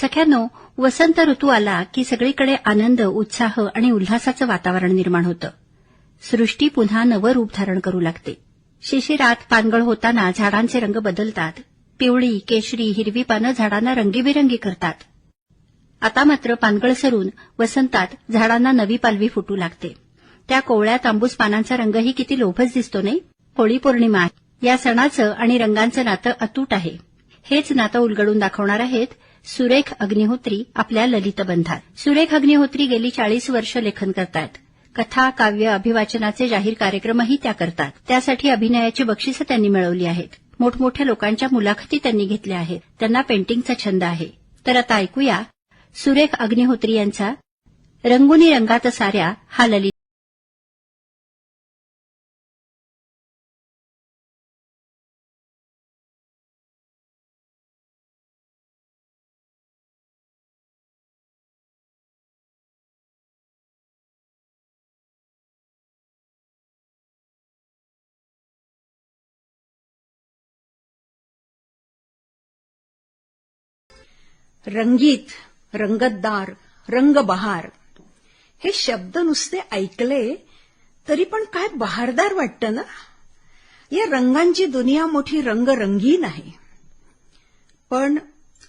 सख्यानो, वसंत ऋतू आला की सगळीकडे आनंद, उत्साह आणि उल्हासाचं वातावरण निर्माण होतं. सृष्टी पुन्हा नवं रूप धारण करू लागते. शिशिरात पानगळ होताना झाडांचे रंग बदलतात. पिवळी, केशरी, हिरवी पानं झाडांना रंगीबेरंगी करतात. आता मात्र पानगळ सरून वसंतात झाडांना नवी पालवी फुटू लागते. त्या कोवळ्या तांबूस पानांचा रंगही किती लोभस दिसतो नाही. होळी पौर्णिमा आहे. या सणाचं आणि रंगांचं नातं अतूट आहे. हेच नातं उलगडून दाखवणार आहेत सुरेख अग्निहोत्री आपल्या ललितबंधात. सुरेख अग्निहोत्री गेली 40 वर्ष लेखन करतात. कथा, काव्य, अभिवाचनाचे जाहीर कार्यक्रमही त्या करतात. त्यासाठी अभिनयाची बक्षिसं त्यांनी मिळवली आहेत. मोठमोठ्या लोकांच्या मुलाखती त्यांनी घेतल्या आहेत. त्यांना पेंटिंगचा छंद आहे. तर आता ऐकूया सुरेख अग्निहोत्री यांचा रंगुनी रंगात साऱ्या हा ललित. रंगीत, रंगतदार, रंगबहार हे शब्द नुसते ऐकले तरी पण काय बहारदार वाटतं ना. या रंगांची दुनिया मोठी रंगरंगीन आहे. पण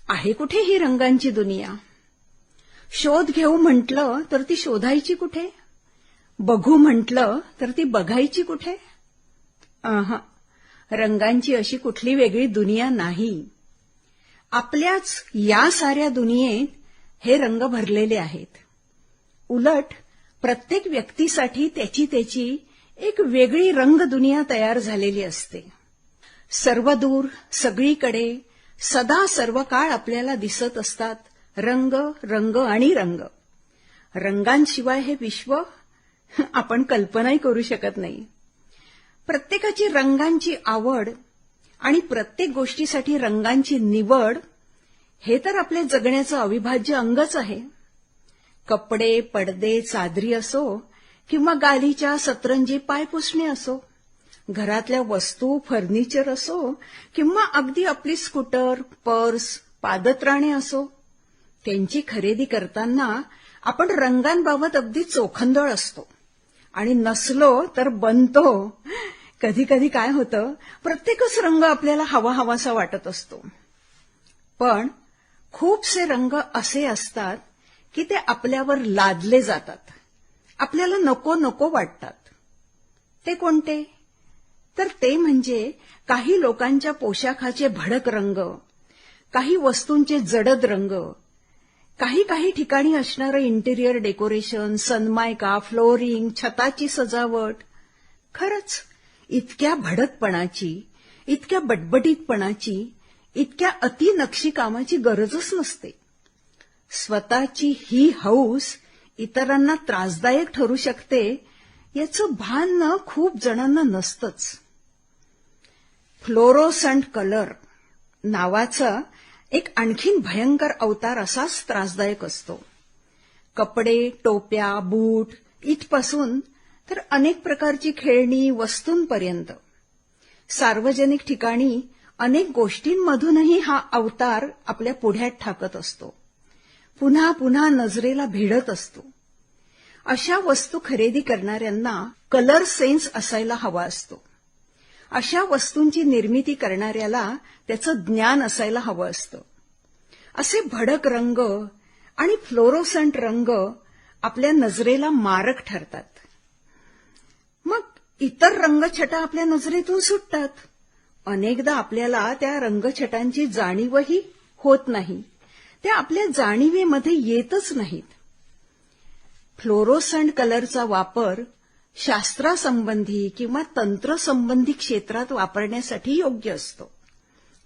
आहे कुठे ही रंगांची दुनिया? शोध घेऊ म्हटलं तर ती शोधायची कुठे? बघू म्हटलं तर ती बघायची कुठे? रंगांची अशी कुठली वेगळी दुनिया नाही. आपल्याच या साऱ्या दुनियेत हे रंग भरलेले आहेत. उलट प्रत्येक व्यक्तीसाठी त्याची एक वेगळी रंग दुनिया तयार झालेली असते. सर्वदूर, सगळीकडे, सदा सर्व काळ आपल्याला दिसत असतात रंग, रंग आणि रंग. रंगांशिवाय हे विश्व आपण कल्पनाही करू शकत नाही. प्रत्येकाची रंगांची आवड आणि प्रत्येक गोष्टीसाठी रंगांची निवड हे तर आपल्या जगण्याचं अविभाज्य अंगच आहे. कपडे, पडदे, चादरी असो किंवा गालीच्या सतरंजी पायपुसणे असो, घरातल्या वस्तू, फर्निचर असो किंवा अगदी आपली स्कूटर, पर्स, पादत्राणे असो, त्यांची खरेदी करताना आपण रंगांबाबत अगदी चोखंदळ असतो आणि नसलो तर बनतो. कधी कधी काय होतं, प्रत्येकच रंग आपल्याला हवाहवासा वाटत असतो. पण खूपसे रंग असे असतात की ते आपल्यावर लादले जातात, आपल्याला नको नको वाटतात. ते कोणते? तर ते म्हणजे काही लोकांच्या पोशाखाचे भडक रंग, काही वस्तूंचे जडद रंग, काही ठिकाणी असणारं इंटिरियर डेकोरेशन, सनमायका, फ्लोरिंग, छताची सजावट. खरंच इतक्या भडकपणाची, इतक्या बटबटीतपणाची, इतक्या अति नक्षीकामाची गरजच नसते. स्वतःची ही हौस इतरांना त्रासदायक ठरू शकते याचं भान न खूप जणांना नसतंच. फ्लोरोसंट कलर नावाचा एक आणखीन भयंकर अवतार असाच त्रासदायक असतो. कपडे, टोप्या, बूट इथपासून तर अनेक प्रकारची खेळणी, वस्तूंपर्यंत सार्वजनिक ठिकाणी अनेक गोष्टींमधूनही हा अवतार आपल्या पुढ्यात ठाकत असतो. पुन्हा पुन्हा नजरेला भिडत असतो. अशा वस्तू खरेदी करणाऱ्यांना कलर सेन्स असायला हवा असतो. अशा वस्तूंची निर्मिती करणाऱ्याला त्याचं ज्ञान असायला हवं असतं. असे भडक रंग आणि फ्लोरोसंट रंग आपल्या नजरेला मारक ठरतात. मग इतर रंगछटा आपल्या नजरेतून सुटतात. अनेकदा आपल्याला त्या रंगछटांची जाणीवही होत नाही, त्या आपल्या जाणीवेमध्ये येतच नाहीत. फ्लोरोसंट कलरचा वापर शास्त्रासंबंधी किंवा तंत्रसंबंधी क्षेत्रात वापरण्यासाठी योग्य असतो.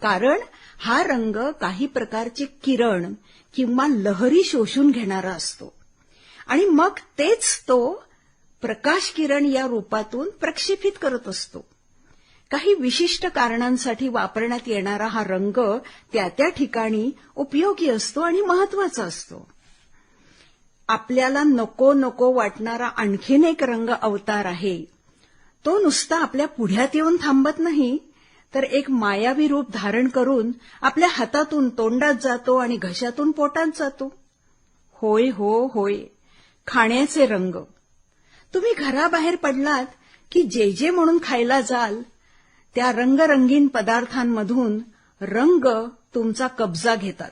कारण हा रंग काही प्रकारचे किरण किंवा लहरी शोषून घेणारा असतो आणि मग तेच तो प्रकाश किरण या रूपातून प्रक्षेपित करत असतो. काही विशिष्ट कारणांसाठी वापरण्यात येणारा हा रंग त्या ठिकाणी उपयोगी असतो आणि महत्वाचा असतो. आपल्याला नको नको वाटणारा आणखीन एक रंग अवतार आहे. तो नुसता आपल्या पुढ्यात येऊन थांबत नाही, तर एक मायावी रूप धारण करून आपल्या हातातून तोंडात जातो आणि घशातून पोटात जातो. होय हो होय, खाण्याचे रंग. तुम्ही घराबाहेर पडलात की जे जे म्हणून खायला जाल त्या रंगरंगीन पदार्थांमधून रंग तुमचा कब्जा घेतात.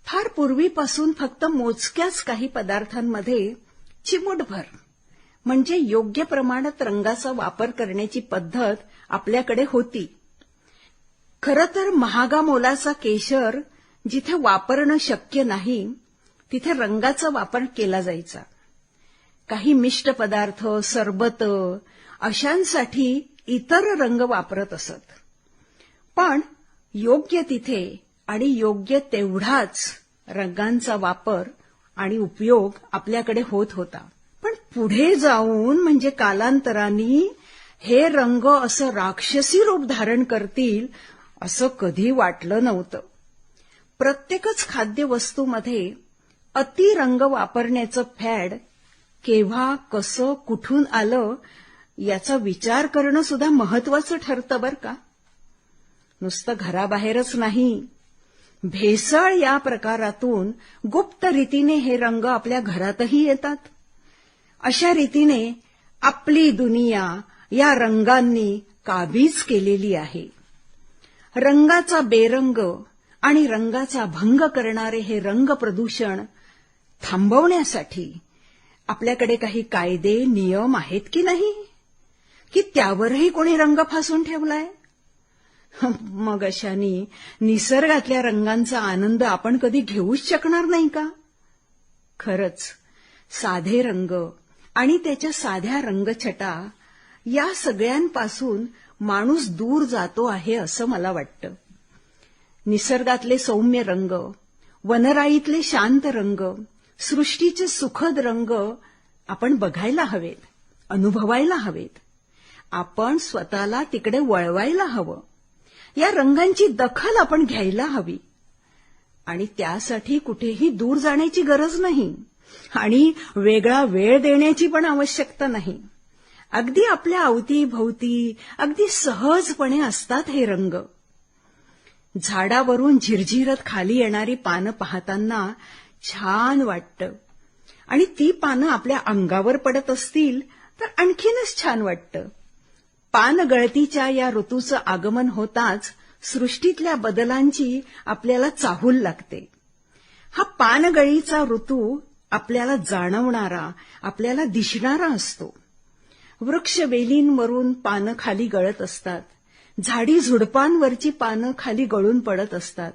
फार पूर्वीपासून फक्त मोजक्याच काही पदार्थांमध्ये चिमूटभर म्हणजे योग्य प्रमाणात रंगाचा वापर करण्याची पद्धत आपल्याकडे होती. खरं तर महागा मोलाचा केशर जिथे वापरणं शक्य नाही तिथे रंगाचा वापर केला जायचा. काही मिष्ट पदार्थ, सरबत अशांसाठी इतर रंग वापरत असत. पण योग्य तिथे आणि योग्य तेवढाच रंगांचा वापर आणि उपयोग आपल्याकडे होत होता. पण पुढे जाऊन म्हणजे कालांतराने हे रंग असं राक्षसी रूप धारण करतील असं कधी वाटलं नव्हतं. प्रत्येकच खाद्यवस्तूमध्ये अतिरंग वापरण्याचं फॅड केव्हा, कसं, कुठून आलं याचा विचार करणं सुद्धा महत्वाचं ठरतं बरं का. नुसतं घराबाहेरच नाही, भेसळ या प्रकारातून गुप्त रीतीने हे रंग आपल्या घरातही येतात. अशा रीतीने आपली दुनिया या रंगांनी काबीज केलेली आहे. रंगाचा बेरंग आणि रंगाचा भंग करणारे हे रंग प्रदूषण थांबवण्यासाठी आपल्याकडे काही कायदे, नियम आहेत की नाही, की त्यावरही कोणी रंग फासून ठेवलाय? मग अशाने निसर्गातल्या रंगांचा आनंद आपण कधी घेऊच शकणार नाही का? खरंच साधे रंग आणि त्याच्या साध्या रंगछटा या सगळ्यांपासून माणूस दूर जातो आहे असं मला वाटतं. निसर्गातले सौम्य रंग, वनराईतले शांत रंग, सृष्टीचे सुखद रंग आपण बघायला हवेत, अनुभवायला हवेत. आपण स्वतःला तिकडे वळवायला हवं. या रंगांची दखल आपण घ्यायला हवी आणि त्यासाठी कुठेही दूर जाण्याची गरज नाही आणि वेगळा वेळ देण्याची पण आवश्यकता नाही. अगदी आपल्या अवतीभोवती अगदी सहजपणे असतात हे रंग. झाडावरून झिरझिरत खाली येणारी पानं पाहताना छान वाटतं आणि ती पानं आपल्या अंगावर पडत असतील तर आणखीनच छान वाटतं. पानगळतीच्या या ऋतूचं आगमन होताच सृष्टीतल्या बदलांची आपल्याला चाहूल लागते. हा पानगळीचा ऋतू आपल्याला जाणवणारा, आपल्याला दिसणारा असतो. वृक्षवेलींवरून पानं खाली गळत असतात. झाडी झुडपांवरची पानं खाली गळून पडत असतात.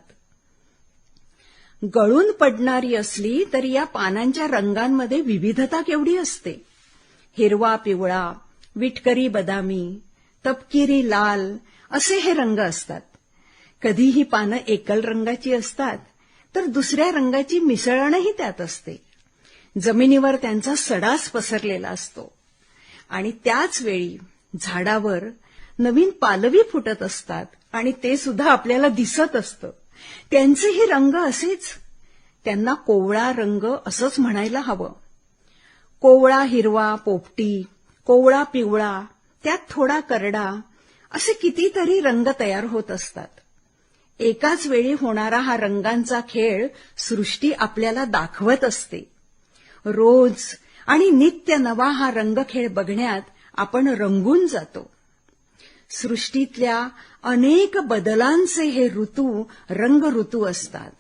गळून पडणारी असली तरी या पानांच्या रंगांमध्ये विविधता केवढी असते. हिरवा, पिवळा, विटकरी बदामी, तपकिरी लाल असे हे रंग असतात. कधी ही पानं एकल रंगाची असतात तर दुसऱ्या रंगाची मिसळणही त्यात असते. जमिनीवर त्यांचा सडाच पसरलेला असतो आणि त्याच वेळी झाडावर नवीन पालवी फुटत असतात आणि ते सुद्धा आपल्याला दिसत असतं. त्यांचेही रंग असेच. त्यांना कोवळा रंग असंच म्हणायला हवं. कोवळा हिरवा, पोपटी, कोवळा पिवळा, त्यात थोडा करडा असे कितीतरी रंग तयार होत असतात. एकाच वेळी होणारा हा रंगांचा खेळ सृष्टी आपल्याला दाखवत असते. रोज आणि नित्य नवा हा रंगखेळ बघण्यात आपण रंगून जातो. सृष्टीतल्या अनेक बदलांचे हे ऋतू रंग ऋतू असतात.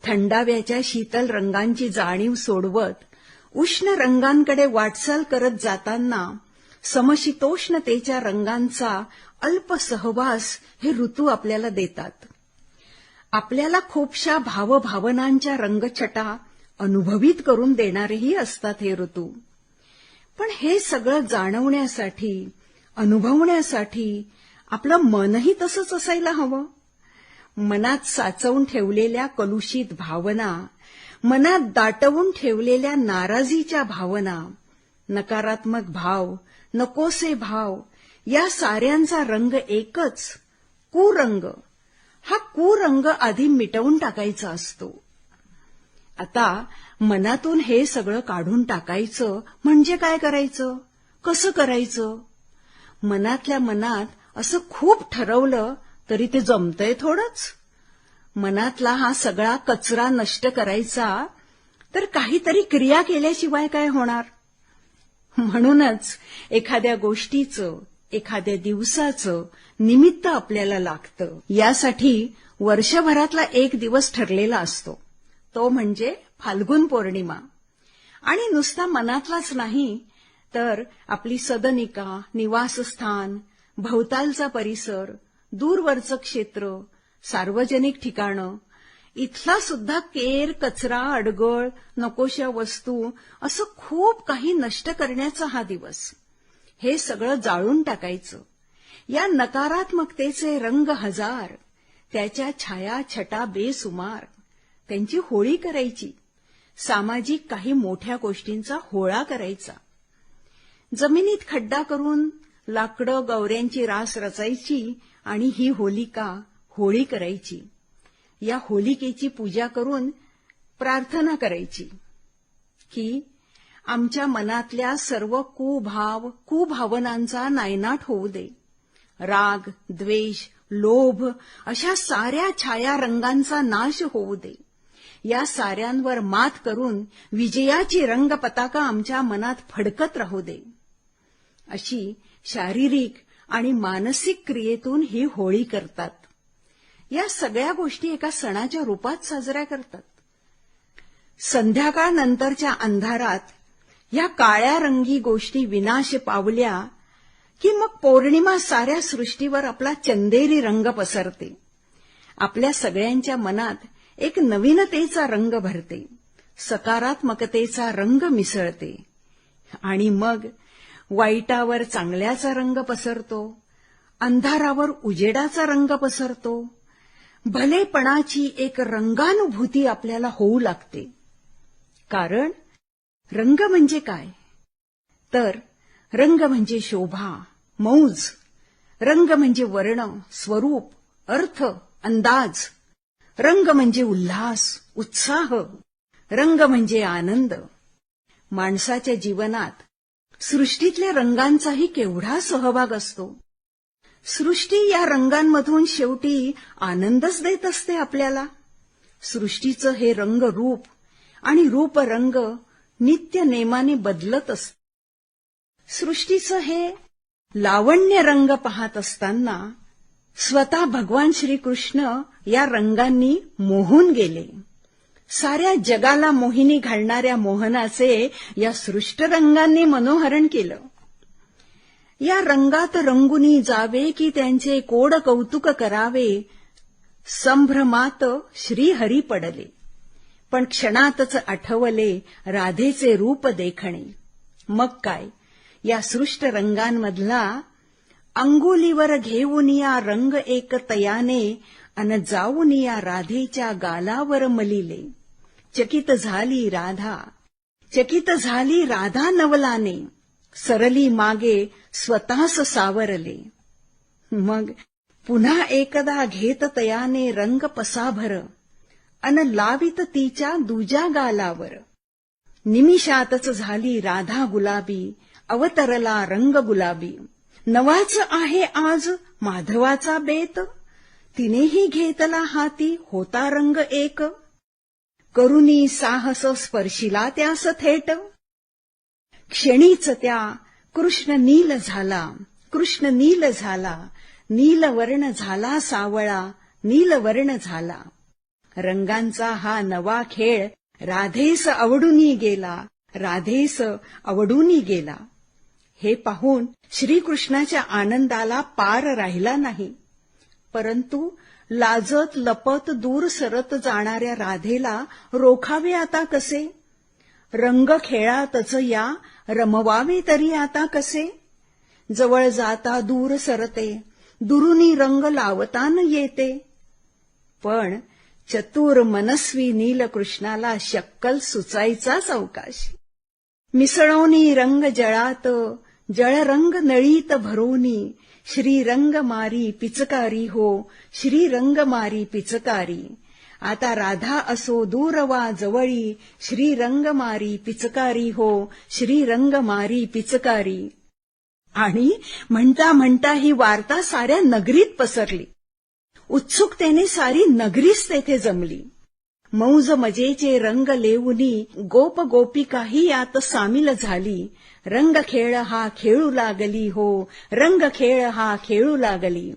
थंडाव्याच्या शीतल रंगांची जाणीव सोडवत उष्ण रंगांकडे वाटचाल करत जाताना समशीतोष्णतेच्या रंगांचा अल्प सहवास हे ऋतू आपल्याला देतात. आपल्याला खूपशा भावभावनांच्या रंगछटा अनुभवित करून देणारेही असतात हे ऋतू. पण हे सगळं जाणवण्यासाठी, अनुभवण्यासाठी आपलं मनही तसंच असायला हवं. मनात साचवून ठेवलेल्या कलुषित भावना, मनात दाटवून ठेवलेल्या नाराजीच्या भावना, नकारात्मक भाव, नकोसे भाव या साऱ्यांचा रंग एकच, कुरंग. हा कुरंग आधी मिटवून टाकायचा असतो. आता मनातून हे सगळं काढून टाकायचं म्हणजे काय करायचं, कसं करायचं? मनातल्या मनात असं खूप ठरवलं तरी ते जमतंय थोडंच. मनातला हा सगळा कचरा नष्ट करायचा तर काहीतरी क्रिया केल्याशिवाय काय होणार. म्हणूनच एखाद्या गोष्टीचं, एखाद्या दिवसाचं निमित्त आपल्याला लागतं. यासाठी वर्षभरातला एक दिवस ठरलेला असतो, तो म्हणजे फाल्गुन पौर्णिमा. आणि नुसता मनातलाच नाही तर आपली सदनिका, निवासस्थान, भोवतालचा परिसर, दूरवरचं क्षेत्र, सार्वजनिक ठिकाणं, इथला सुद्धा केर, कचरा, अडगळ, नकोशा वस्तू असं खूप काही नष्ट करण्याचा हा दिवस. हे सगळं जाळून टाकायचं. या नकारात्मकतेचे रंग हजार, त्याच्या छाया छटा बेसुमार, त्यांची होळी करायची. सामाजिक काही मोठ्या गोष्टींचा होळा करायचा. जमिनीत खड्डा करून लाकडं, गवऱ्यांची रास रचायची आणि ही होलिका, होळी करायची. या होलिकेची पूजा करून प्रार्थना करायची की आमच्या मनातल्या सर्व कुभाव, कुभावनांचा नायनाट होऊ दे. राग, द्वेष, लोभ अशा साऱ्या छाया रंगांचा नाश होऊ दे. या साऱ्यांवर मात करून विजयाची रंग पताका आमच्या मनात फडकत राहू दे. अशी शारीरिक आणि मानसिक क्रियेतून ही होळी करतात. या सगळ्या गोष्टी एका सणाच्या रूपात साजऱ्या करतात. संध्याकाळ नंतरच्या अंधारात या काळ्या रंगी गोष्टी विनाश पावल्या की मग पौर्णिमा साऱ्या सृष्टीवर आपला चंदेरी रंग पसरते. आपल्या सगळ्यांच्या मनात एक नवीनतेचा रंग भरते, सकारात्मकतेचा रंग मिसळते आणि मग वाईटावर चांगल्याचा रंग पसरतो, अंधारावर उजेडाचा रंग पसरतो. भलेपणाची एक रंगानुभूती आपल्याला होऊ लागते. कारण रंग म्हणजे काय? तर रंग म्हणजे शोभा, मौज. रंग म्हणजे वर्ण, स्वरूप, अर्थ, अंदाज. रंग म्हणजे उल्हास, उत्साह. रंग म्हणजे आनंद. माणसाच्या जीवनात सृष्टीतल्या रंगांचाही केवढा सहभाग असतो. सृष्टी या रंगांमधून शेवटी आनंदच देत असते आपल्याला. सृष्टीचं हे रंगरूप आणि रूपरंग नित्य नेमाने बदलत असतं. सृष्टीचं हे लावण्य रंग पाहत असताना स्वतः भगवान श्रीकृष्ण या रंगांनी मोहून गेले. साऱ्या जगाला मोहिनी घालणाऱ्या मोहनाचे या सृष्ट रंगांनी मनोहरण केलं. या रंगात रंगुनी जावे की त्यांचे कोड कौतुक करावे, संभ्रमात श्रीहरी पडले. पण क्षणातच आठवले राधेचे रूप देखणे. मग काय, या सृष्ट रंगांमधला अंगुलीवर घेऊन या रंग एक तयाने अन जाऊन या राधेच्या गालावर मलिले. चकित झाली राधा, चकित झाली राधा नवलाने, सरली मागे स्वतःस सावरले. मग पुन्हा एकदा घेत तयाने रंग पसाभर अन लावित तिच्या दुजा गालावर. निमिषातच झाली राधा गुलाबी, अवतरला रंग गुलाबी. नवाच आहे आज माधवाचा बेत, तिनेही घेतला हाती होता रंग एक. करुणी साहस स्पर्शिला त्यास थेट, क्षणीच त्या कृष्ण नील झाला, कृष्ण नील झाला. नीलवर्ण झाला सावळा, नीलवर्ण झाला. रंगांचा हा नवा खेळ राधेस आवडूनी गेला, राधेस आवडूनी गेला. हे पाहून श्रीकृष्णाच्या आनंदाला पार राहिला नाही. परंतु लाजत लपत दूर सरत जाणाऱ्या राधेला रोखावे आता कसे? रंग खेळातच या रमवावे तरी आता कसे? जवळ जाता दूर सरते, दुरुनी रंग लावतान येते. पण चतुर मनस्वी नीलकृष्णाला शक्कल सुचायचाच अवकाश. मिसळोनी रंग जळात, जळरंग नळीत भरोनी, श्रीरंग मारी पिचकारी हो, श्रीरंग मारी पिचकारी. आता राधा असो दूर वा जवळी, श्रीरंग मारी पिचकारी हो, श्रीरंग मारी पिचकारी. आणि म्हणता म्हणता ही वार्ता साऱ्या नगरीत पसरली. उत्सुकतेने सारी नगरीच तेथे जमली. मौज मजेचे रंग लेवुनी गोप गोपिकाही यात सामील झाली. रंग खेळ हा खेळू लागली हो, रंग खेळ हा खेळू लागली.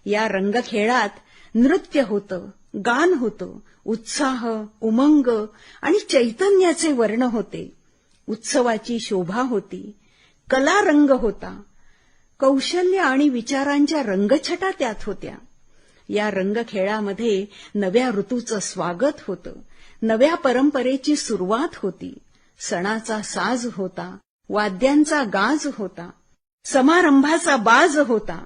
या रंगखेळात नृत्य होतं, गान होतं, उत्साह, उमंग आणि चैतन्याचे वर्ण होते. उत्सवाची शोभा होती, कला रंग होता, कौशल्य आणि विचारांच्या रंगछटा त्यात होत्या. या रंगखेळामध्ये नव्या ऋतूचं स्वागत होतं, नव्या परंपरेची सुरुवात होती. सणाचा साज होता, वाद्यांचा गाज होता, समारंभाचा बाज होता.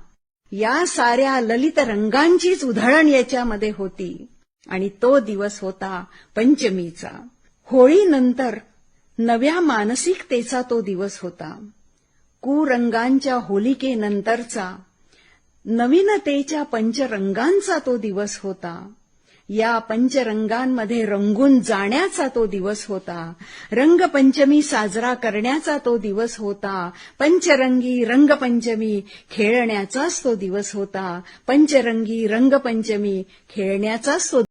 या साऱ्या ललित रंगांचीच उधळण याच्यामध्ये होती. आणि तो दिवस होता पंचमीचा. होळीनंतर नव्या मानसिकतेचा तो दिवस होता. कुरंगांच्या होलिकेनंतरचा नवीनतेच्या पंचरंगांचा तो दिवस होता. या पंचरंगांमध्ये रंगून जाण्याचा तो दिवस होता. रंगपंचमी साजरा करण्याचा तो दिवस होता. पंचरंगी रंगपंचमी खेळण्याचाच तो दिवस होता. पंचरंगी रंगपंचमी खेळण्याचाच तो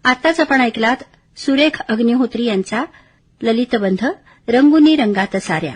आताच आपण ऐकलात सुरेख अग्निहोत्री यांचा ललितबंध रंगुनी रंगात साऱ्या.